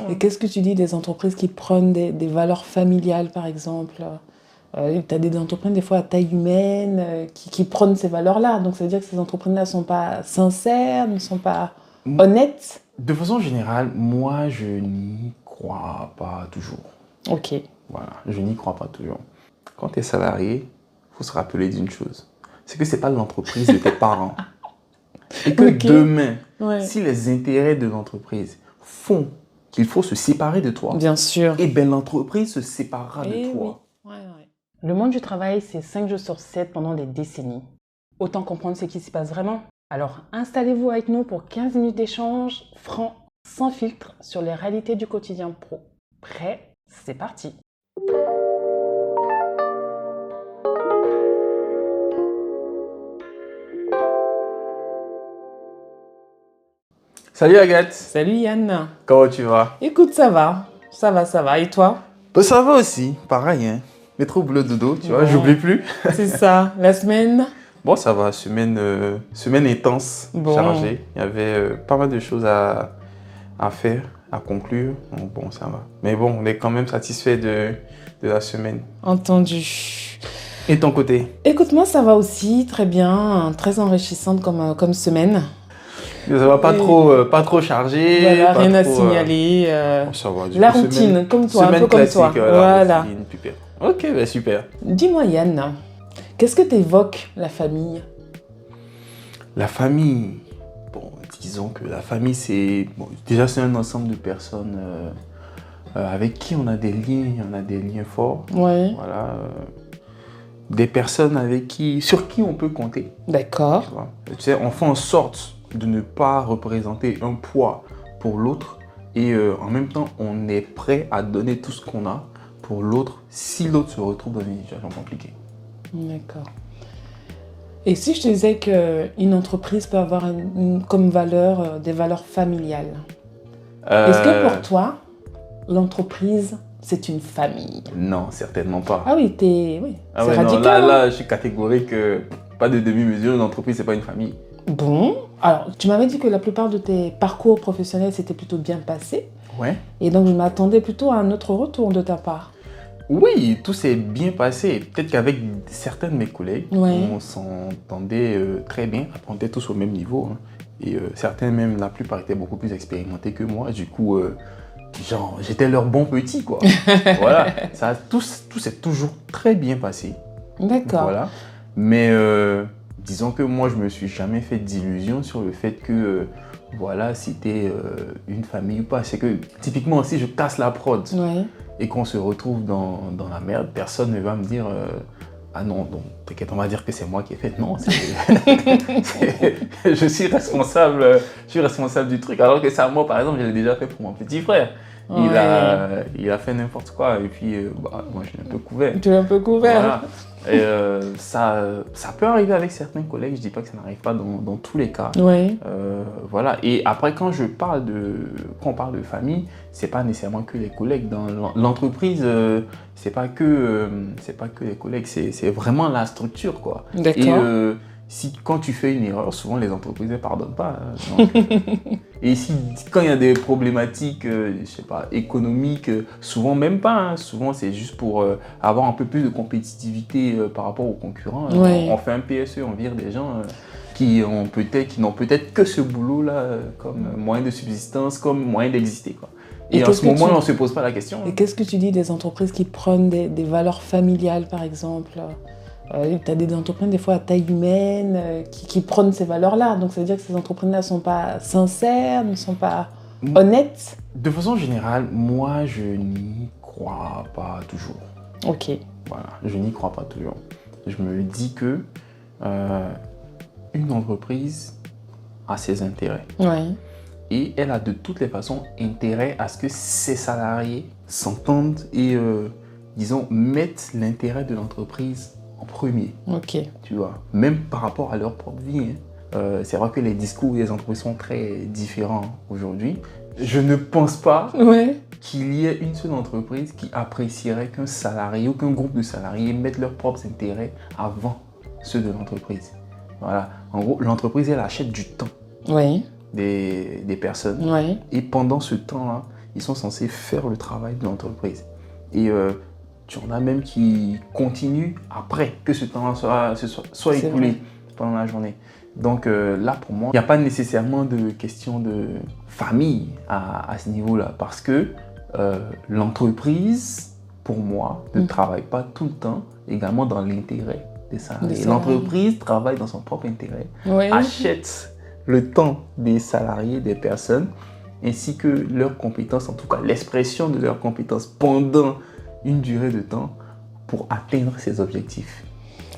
Et qu'est-ce que tu dis des entreprises qui prennent des valeurs familiales, par exemple? Tu as des entreprises, des fois, à taille humaine, qui prennent ces valeurs-là. Donc, ça veut dire que ces entreprises-là ne sont pas sincères, ne sont pas honnêtes. De façon générale, moi, je n'y crois pas toujours. Ok. Voilà, je n'y crois pas toujours. Quand tu es salarié, il faut se rappeler d'une chose. C'est que ce n'est pas l'entreprise de tes parents. Et que demain, si les intérêts de l'entreprise font qu'il faut se séparer de toi, bien sûr, et bien l'entreprise se séparera de toi. Oui. Le monde du travail, c'est 5 jours sur 7 pendant des décennies. Autant comprendre ce qui s'y passe vraiment. Alors, installez-vous avec nous pour 15 minutes d'échange franc, sans filtre, sur les réalités du quotidien pro. Prêt? C'est parti! Salut Agathe. Salut Yann. Comment tu vas? Écoute, ça va. Ça va. Et toi? Ça va aussi, pareil, hein. Métro, boulot, dodo, tu vois, j'oublie plus. C'est ça. La semaine? Bon, ça va, semaine intense, chargée. Il y avait pas mal de choses à faire, à conclure. Donc bon, ça va. Mais bon, on est quand même satisfait de la semaine. Entendu. Et ton côté? Écoute, moi, ça va aussi, très bien, très enrichissante comme semaine. Ça va pas trop chargé. Voilà, pas rien trop, à signaler. Ça va, la routine, comme toi, un peu comme toi. Voilà. Routine, super. Ok, bah super. Dis-moi Yann, qu'est-ce que t'évoques la famille? La famille, bon, disons que la famille, c'est déjà c'est un ensemble de personnes avec qui on a des liens forts. Ouais. Voilà. Des personnes sur qui on peut compter. D'accord. Tu sais, on fait en sorte de ne pas représenter un poids pour l'autre et en même temps, on est prêt à donner tout ce qu'on a pour l'autre si l'autre se retrouve dans une situation compliquée. D'accord. Et si je te disais qu'une entreprise peut avoir comme valeur des valeurs familiales, est-ce que pour toi, l'entreprise, c'est une famille? Non, certainement pas. Ah oui, c'est radical. Non, là, je suis catégorique. Pas de demi-mesure, l'entreprise, c'est pas une famille. Bon, alors tu m'avais dit que la plupart de tes parcours professionnels s'étaient plutôt bien passés. Ouais. Et donc je m'attendais plutôt à un autre retour de ta part. Oui, tout s'est bien passé. Peut-être qu'avec certains de mes collègues, on s'entendait très bien, on était tous au même niveau. Hein. Et certains, même la plupart, étaient beaucoup plus expérimentés que moi. Du coup, j'étais leur bon petit, quoi. Voilà, tout s'est toujours très bien passé. D'accord. Voilà. Mais disons que moi, je me suis jamais fait d'illusions sur le fait que, c'était une famille ou pas. C'est que, typiquement, si je casse la prod et qu'on se retrouve dans la merde, personne ne va me dire ah non, donc t'inquiète, on va dire que c'est moi qui ai fait. Non, je suis responsable du truc. Alors que ça, moi, par exemple, je l'ai déjà fait pour mon petit frère. Il a fait n'importe quoi et puis moi je l'ai un peu couvert. Tu l'as un peu couvert. Voilà. Et ça peut arriver avec certains collègues, je dis pas que ça n'arrive pas dans tous les cas. Voilà. Et après quand on parle de famille, c'est pas nécessairement que les collègues. Dans l'entreprise, c'est pas que les collègues, c'est vraiment la structure, quoi. D'accord. Et quand tu fais une erreur, souvent les entreprises ne pardonnent pas. Donc, et quand il y a des problématiques, je sais pas, économiques, souvent même pas. Hein, souvent c'est juste pour avoir un peu plus de compétitivité par rapport aux concurrents. On fait un PSE, on vire des gens qui n'ont peut-être que ce boulot-là comme moyen de subsistance, comme moyen d'exister, quoi. Et en ce moment, on ne se pose pas la question. Et qu'est-ce que tu dis des entreprises qui prennent des valeurs familiales, par exemple? Tu as des entreprises, des fois, à taille humaine, qui prennent ces valeurs-là. Donc, ça veut dire que ces entreprises-là ne sont pas sincères, ne sont pas honnêtes. De façon générale, moi, je n'y crois pas toujours. Ok. Voilà, je n'y crois pas toujours. Je me dis que une entreprise a ses intérêts. Ouais. Et elle a de toutes les façons intérêt à ce que ses salariés s'entendent et, disons, mettent l'intérêt de l'entreprise en premier. Ok. Tu vois, même par rapport à leur propre vie. Hein. C'est vrai que les discours des entreprises sont très différents aujourd'hui. Je ne pense pas qu'il y ait une seule entreprise qui apprécierait qu'un salarié ou qu'un groupe de salariés mettent leurs propres intérêts avant ceux de l'entreprise. Voilà. En gros, l'entreprise, elle achète du temps des personnes. Et pendant ce temps-là, ils sont censés faire le travail de l'entreprise. Et tu en as même qui continuent après que ce temps soit écoulé pendant la journée. Donc là, pour moi, il n'y a pas nécessairement de question de famille à ce niveau-là, parce que l'entreprise, pour moi, ne travaille pas tout le temps également dans l'intérêt des salariés. L'entreprise travaille dans son propre intérêt, achète le temps des salariés, des personnes, ainsi que leurs compétences, en tout cas l'expression de leurs compétences pendant une durée de temps pour atteindre ses objectifs.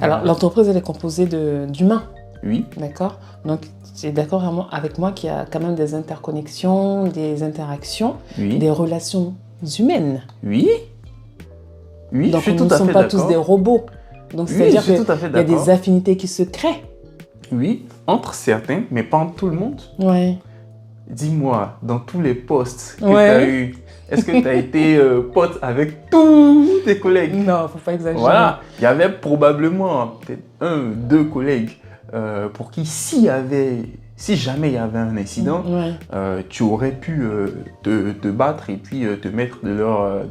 Alors, l'entreprise, elle est composée d'humains. Oui. D'accord. Donc, tu es d'accord avec moi qu'il y a quand même des interconnexions, des interactions, des relations humaines. Oui. Oui, donc, je suis tout à fait d'accord. nous ne sommes pas tous des robots. Donc, c'est-à-dire qu'il y a des affinités qui se créent. Oui, entre certains, mais pas entre tout le monde. Oui. Dis-moi, dans tous les postes que tu as eu, est-ce que tu as été pote avec tous tes collègues? Non, il ne faut pas exagérer. Voilà, il y avait probablement peut-être 1, 2 collègues pour qui si jamais il y avait un incident, tu aurais pu te battre et puis te mettre de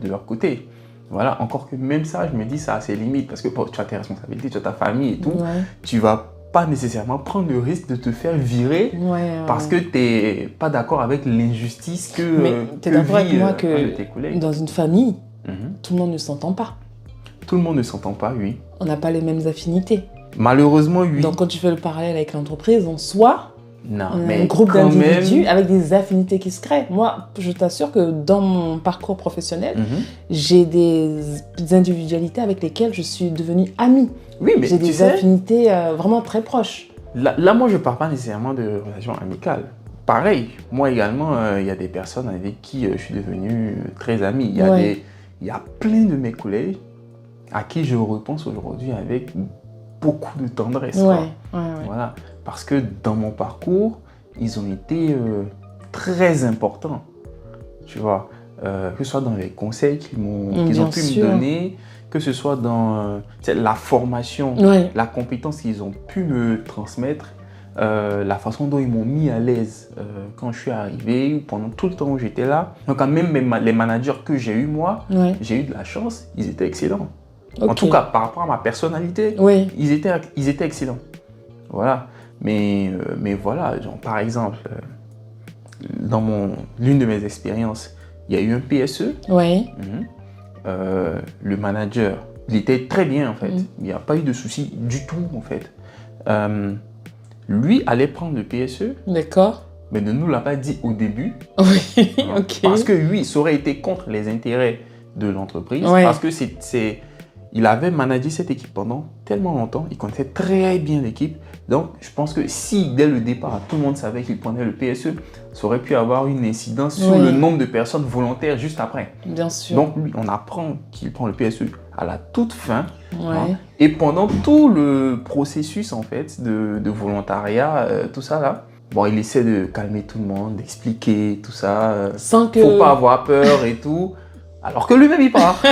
leur côté. Voilà, encore que même ça, je me dis, ça a ses limites parce que tu as tes responsabilités, tu as ta famille et tout. Tu vas pas nécessairement prendre le risque de te faire virer parce que tu n'es pas d'accord avec l'injustice que tu es d'accord avec moi de tes collègues. Dans une famille, tout le monde ne s'entend pas. Tout le monde ne s'entend pas, oui. On n'a pas les mêmes affinités. Malheureusement, oui. Donc quand tu fais le parallèle avec l'entreprise, en soi, on a un groupe d'individus avec des affinités qui se créent. Moi, je t'assure que dans mon parcours professionnel, j'ai des individualités avec lesquelles je suis devenue amie. Oui, mais j'ai des affinités vraiment très proches. Là, moi, je ne parle pas nécessairement de relations amicales. Pareil, moi également, il y a des personnes avec qui je suis devenu très ami. Il y a plein de mes collègues à qui je repense aujourd'hui avec beaucoup de tendresse. Voilà. Parce que dans mon parcours, ils ont été très importants. Tu vois, que ce soit dans les conseils qu'ils ont pu me donner, que ce soit dans la formation, la compétence qu'ils ont pu me transmettre, la façon dont ils m'ont mis à l'aise quand je suis arrivé ou pendant tout le temps où j'étais là. Donc, quand même les managers que j'ai eu moi, j'ai eu de la chance, ils étaient excellents. En tout cas, par rapport à ma personnalité, ils étaient excellents. Voilà. Mais voilà, genre, par exemple, dans l'une de mes expériences, il y a eu un PSE. Le manager, il était très bien en fait. Il n'y a pas eu de souci du tout en fait. Lui allait prendre le PSE. D'accord. Mais ne nous l'a pas dit au début. Ok. Parce que lui, ça aurait été contre les intérêts de l'entreprise. Parce que il avait managé cette équipe pendant tellement longtemps. Il connaissait très bien l'équipe. Donc, je pense que si, dès le départ, tout le monde savait qu'il prenait le PSE, ça aurait pu avoir une incidence sur le nombre de personnes volontaires juste après. Bien sûr. Donc, lui, on apprend qu'il prend le PSE à la toute fin. Et pendant tout le processus, en fait, de volontariat, tout ça, là, bon, il essaie de calmer tout le monde, d'expliquer tout ça. Sans que... Faut pas avoir peur et tout. Alors que lui-même, il part.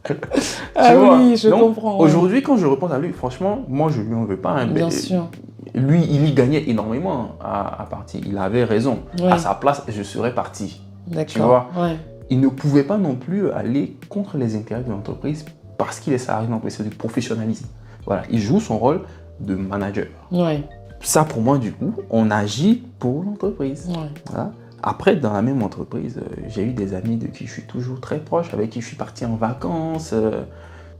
Oui, je comprends. Aujourd'hui, quand je repense à lui, franchement, moi, je ne lui en veux pas. Bien sûr. Lui, il y gagnait énormément à partir. Il avait raison. À sa place, je serais parti. D'accord. Tu vois. Il ne pouvait pas non plus aller contre les intérêts de l'entreprise parce qu'il est salarié de l'entreprise. C'est du professionnalisme. Voilà. Il joue son rôle de manager. Ça, pour moi, du coup, on agit pour l'entreprise. Voilà. Après, dans la même entreprise, j'ai eu des amis de qui je suis toujours très proche, avec qui je suis parti en vacances,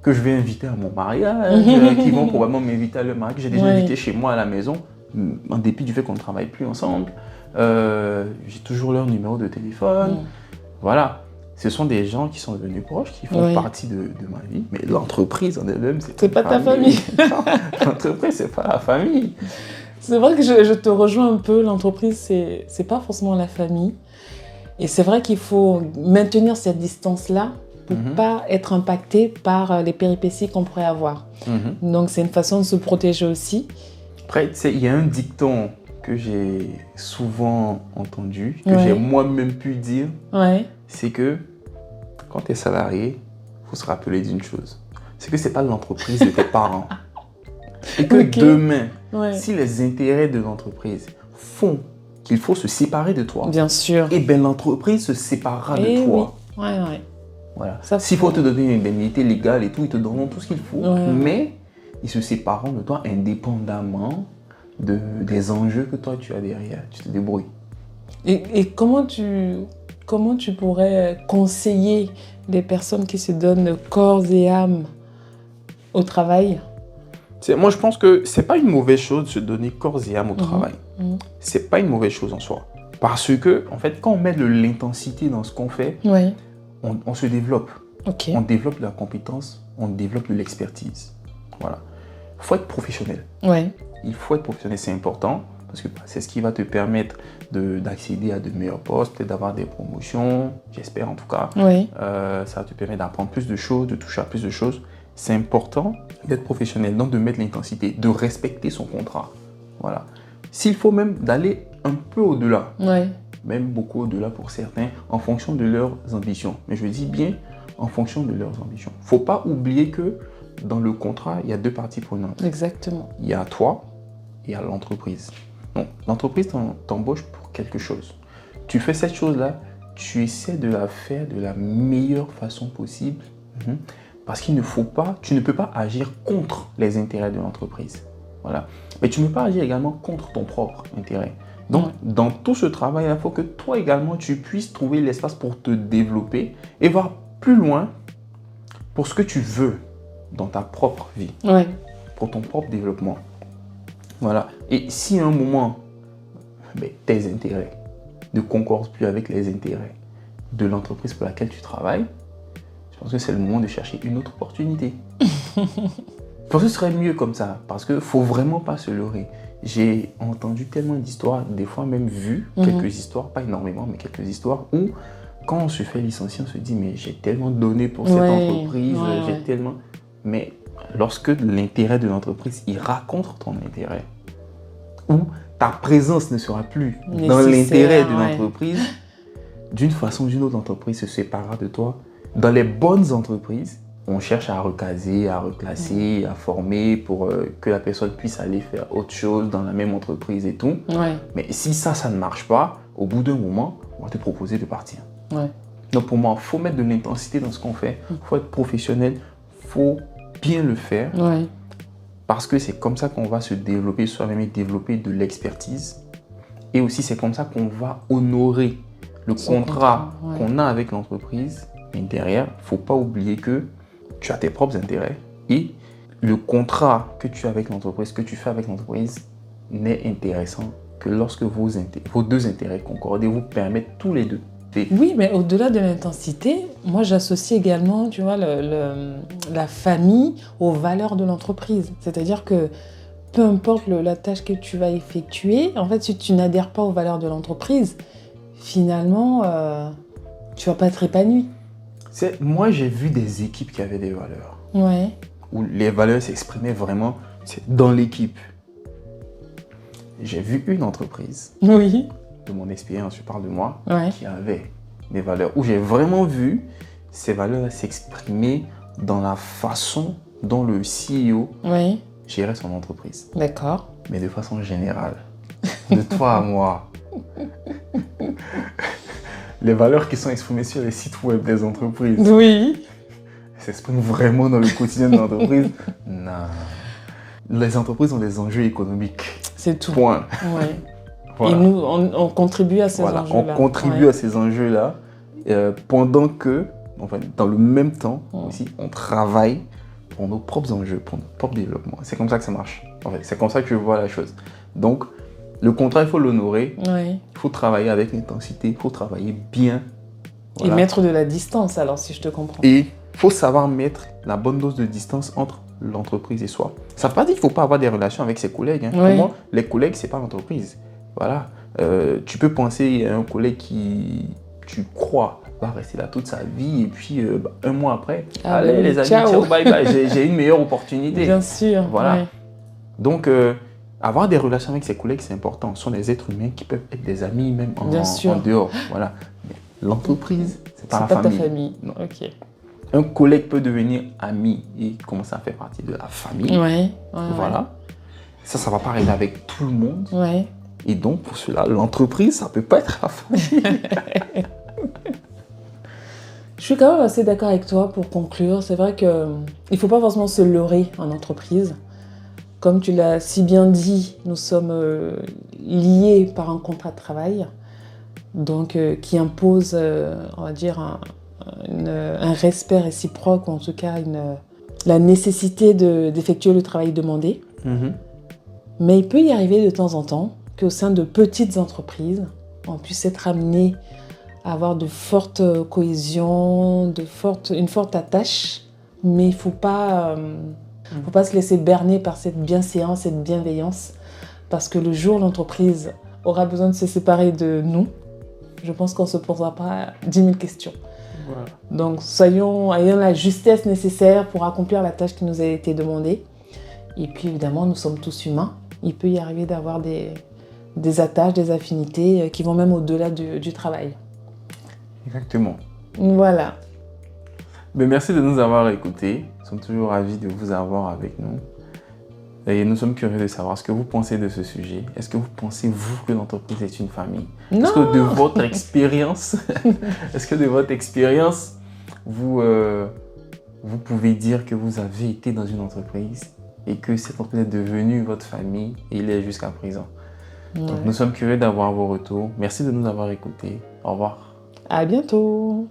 que je vais inviter à mon mariage, qui vont probablement m'inviter à leur mariage. J'ai déjà invité chez moi à la maison, en dépit du fait qu'on ne travaille plus ensemble. J'ai toujours leur numéro de téléphone. Voilà. Ce sont des gens qui sont devenus proches, qui font partie de ma vie. Mais l'entreprise en elle-même, c'est pas ta famille. L'entreprise, c'est pas la famille. C'est vrai que je te rejoins un peu. L'entreprise, c'est pas forcément la famille. Et c'est vrai qu'il faut maintenir cette distance-là pour pas être impacté par les péripéties qu'on pourrait avoir. Donc, c'est une façon de se protéger aussi. Après, tu sais, il y a un dicton que j'ai souvent entendu, que j'ai moi-même pu dire, c'est que quand tu es salarié, il faut se rappeler d'une chose. C'est que c'est pas l'entreprise de tes parents. Et que demain, si les intérêts de l'entreprise font il faut se séparer de toi. Bien sûr. Et bien l'entreprise se séparera de toi. Oui. Ouais. Voilà. Ça, S'il faut te donner une indemnité légale et tout, ils te donneront tout ce qu'il faut. Ouais. Mais ils se sépareront de toi indépendamment des enjeux que toi tu as derrière. Tu te débrouilles. Et comment tu pourrais conseiller les personnes qui se donnent corps et âme au travail? Moi, je pense que c'est pas une mauvaise chose de se donner corps et âme au travail. C'est pas une mauvaise chose en soi. Parce que, en fait, quand on met de l'intensité dans ce qu'on fait, Oui. on se développe. Ok. On développe de la compétence, on développe de l'expertise. Voilà. Il faut être professionnel. Oui. Il faut être professionnel, c'est important. Parce que c'est ce qui va te permettre d'accéder à de meilleurs postes, peut-être d'avoir des promotions, j'espère en tout cas. Oui. Ça va te permettre d'apprendre plus de choses, de toucher à plus de choses. C'est important d'être professionnel, donc de mettre l'intensité, de respecter son contrat. Voilà. S'il faut même d'aller un peu au-delà, Oui. même beaucoup au-delà pour certains, en fonction de leurs ambitions. Mais je dis bien en fonction de leurs ambitions. Il ne faut pas oublier que dans le contrat, il y a deux parties prenantes. Exactement. Il y a toi et il y a l'entreprise. Donc, l'entreprise t'embauche pour quelque chose. Tu fais cette chose-là, tu essaies de la faire de la meilleure façon possible. Parce qu'il ne faut pas, tu ne peux pas agir contre les intérêts de l'entreprise. Voilà. Mais tu ne peux pas agir également contre ton propre intérêt. Donc, dans tout ce travail, il faut que toi également, tu puisses trouver l'espace pour te développer et voir plus loin pour ce que tu veux dans ta propre vie, pour ton propre développement. Voilà. Et si à un moment, tes intérêts ne concordent plus avec les intérêts de l'entreprise pour laquelle tu travailles, je pense que c'est le moment de chercher une autre opportunité. Je pense que ce serait mieux comme ça, parce qu'il ne faut vraiment pas se leurrer. J'ai entendu tellement d'histoires, des fois même vu quelques histoires, pas énormément, mais quelques histoires où quand on se fait licencier, on se dit mais j'ai tellement donné pour cette entreprise, j'ai tellement... Mais lorsque l'intérêt de l'entreprise ira contre ton intérêt, ou ta présence ne sera plus dans l'intérêt de l'entreprise, d'une façon ou d'une autre, l'entreprise se séparera de toi. Dans les bonnes entreprises, on cherche à recaser, à reclasser, à former pour que la personne puisse aller faire autre chose dans la même entreprise et tout. Mais si ça ne marche pas, au bout d'un moment, on va te proposer de partir. Donc pour moi, il faut mettre de l'intensité dans ce qu'on fait, il faut être professionnel, il faut bien le faire. Parce que c'est comme ça qu'on va se développer soi-même et développer de l'expertise. Et aussi, c'est comme ça qu'on va honorer le contrat qu'on a avec l'entreprise. Mais derrière, il ne faut pas oublier que tu as tes propres intérêts. Et le contrat que tu as avec l'entreprise, que tu fais avec l'entreprise, n'est intéressant que lorsque vos deux intérêts concordent et vous permettent tous les deux. Oui, mais au-delà de l'intensité, moi j'associe également, tu vois, la famille aux valeurs de l'entreprise. C'est-à-dire que peu importe la tâche que tu vas effectuer, en fait, si tu n'adhères pas aux valeurs de l'entreprise, finalement, tu vas pas être épanoui. Moi, j'ai vu des équipes qui avaient des valeurs. Où les valeurs s'exprimaient vraiment dans l'équipe. J'ai vu une entreprise. De mon expérience, je parle de moi, qui avait des valeurs, où j'ai vraiment vu ces valeurs s'exprimer dans la façon dont le CEO gérait son entreprise. D'accord. Mais de façon générale, de toi à moi. Les valeurs qui sont exprimées sur les sites web des entreprises s'expriment vraiment dans le quotidien de l'entreprise. Non. Les entreprises ont des enjeux économiques. C'est tout. Point. Et nous, on contribue à ces enjeux-là. On contribue à ces enjeux-là pendant que, dans le même temps aussi, on travaille pour nos propres enjeux, pour notre propre développement. C'est comme ça que ça marche. C'est comme ça que je vois la chose. Donc, le contrat, il faut l'honorer. Il faut travailler avec intensité, il faut travailler bien. Et mettre de la distance, alors, si je te comprends. Et il faut savoir mettre la bonne dose de distance entre l'entreprise et soi. Ça ne veut pas dire qu'il ne faut pas avoir des relations avec ses collègues. Pour moi, les collègues, ce n'est pas l'entreprise. Voilà. Tu peux penser à un collègue qui, tu crois, va rester là toute sa vie et puis un mois après, allez les amis, ciao, bye bye, j'ai une meilleure opportunité. Bien sûr. Voilà. Donc, avoir des relations avec ses collègues, c'est important. Ce sont des êtres humains qui peuvent être des amis même en dehors. Voilà. Mais l'entreprise, c'est pas ta famille. Non. Un collègue peut devenir ami et commencer à faire partie de la famille. Voilà. Ça ne va pas arriver avec tout le monde. Et donc, pour cela, l'entreprise, ça peut pas être la famille. Je suis quand même assez d'accord avec toi pour conclure. C'est vrai qu'il ne faut pas forcément se leurrer en entreprise. Comme tu l'as si bien dit, nous sommes liés par un contrat de travail, donc qui impose, on va dire, un respect réciproque, ou en tout cas la nécessité d'effectuer le travail demandé. Mais il peut y arriver de temps en temps qu'au sein de petites entreprises, on puisse être amené à avoir de fortes cohésions, une forte attache, mais il ne faut pas se laisser berner par cette bienséance, cette bienveillance, parce que le jour où l'entreprise aura besoin de se séparer de nous, je pense qu'on ne se posera pas 10 000 questions. Voilà. Donc ayons la justesse nécessaire pour accomplir la tâche qui nous a été demandée. Et puis évidemment, nous sommes tous humains. Il peut y arriver d'avoir des attaches, des affinités qui vont même au-delà du travail. Exactement. Voilà. Mais merci de nous avoir écoutés. Nous sommes toujours ravis de vous avoir avec nous. Et nous sommes curieux de savoir ce que vous pensez de ce sujet. Est-ce que vous pensez, vous, que l'entreprise est une famille? Non. Est-ce que de votre expérience, vous pouvez dire que vous avez été dans une entreprise et que cette entreprise est devenue votre famille et il est jusqu'à présent? Ouais. Donc, nous sommes curieux d'avoir vos retours. Merci de nous avoir écoutés. Au revoir. À bientôt.